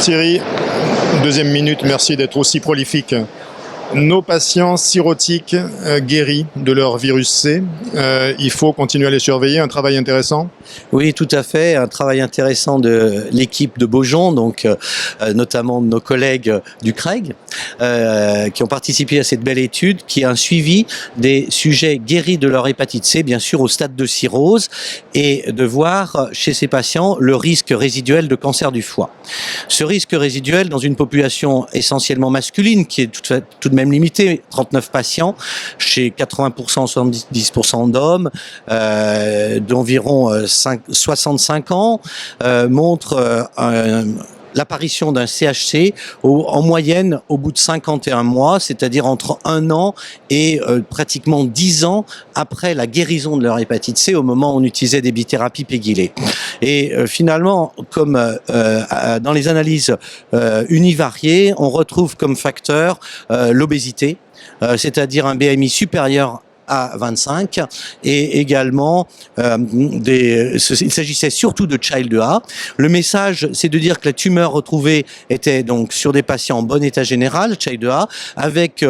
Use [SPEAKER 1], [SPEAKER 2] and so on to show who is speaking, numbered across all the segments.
[SPEAKER 1] Thierry, deuxième minute, merci d'être aussi prolifique. Nos patients cirrhotiques guéris de leur virus C, il faut continuer à les surveiller, un travail intéressant.
[SPEAKER 2] Oui, tout à fait, un travail intéressant de l'équipe de Beaujon, donc notamment de nos collègues du CREG, qui ont participé à cette belle étude, qui est un suivi des sujets guéris de leur hépatite C, bien sûr au stade de cirrhose, et de voir chez ces patients le risque résiduel de cancer du foie. Ce risque résiduel dans une population essentiellement masculine, qui est tout de même limité, 39 patients, chez 80%, 70% d'hommes, d'environ 65 ans, montre l'apparition d'un CHC en moyenne au bout de 51 mois, c'est-à-dire entre 1 an et pratiquement 10 ans après la guérison de leur hépatite C au moment où on utilisait des bithérapies pégylées. Et finalement, comme dans les analyses univariées, on retrouve comme facteur l'obésité, c'est-à-dire un BMI supérieur à 25 et également il s'agissait surtout de Child A. Le message, c'est de dire que la tumeur retrouvée était donc sur des patients en bon état général, Child A, avec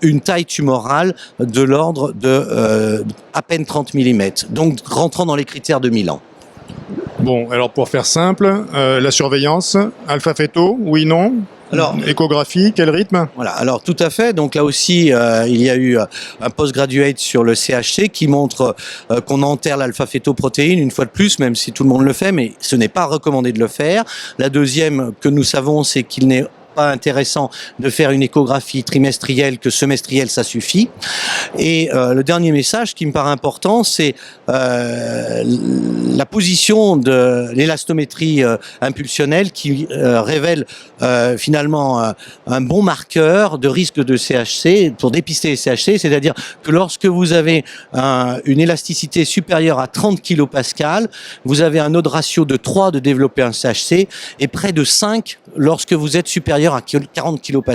[SPEAKER 2] une taille tumorale de l'ordre de à peine 30 mm, donc rentrant dans les critères de Milan.
[SPEAKER 1] Bon, alors pour faire simple, la surveillance, alpha-féto, oui, non? Alors, échographie, quel rythme?
[SPEAKER 2] Voilà, alors tout à fait. Donc là aussi, il y a eu un postgraduate sur le CHC qui montre qu'on enterre l'alpha-fétoprotéine une fois de plus, même si tout le monde le fait, mais ce n'est pas recommandé de le faire. La deuxième que nous savons, c'est qu'il n'est pas intéressant de faire une échographie trimestrielle, que semestrielle ça suffit. Et le dernier message qui me paraît important, c'est la position de l'élastométrie impulsionnelle qui révèle finalement un bon marqueur de risque de CHC pour dépister les CHC, c'est-à-dire que lorsque vous avez une élasticité supérieure à 30 kPa, vous avez un odds ratio de 3 de développer un CHC et près de 5 lorsque vous êtes supérieur à 40 kPa.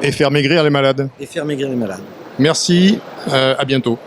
[SPEAKER 1] Et faire maigrir les malades.
[SPEAKER 2] Et faire maigrir les malades.
[SPEAKER 1] Merci, à bientôt.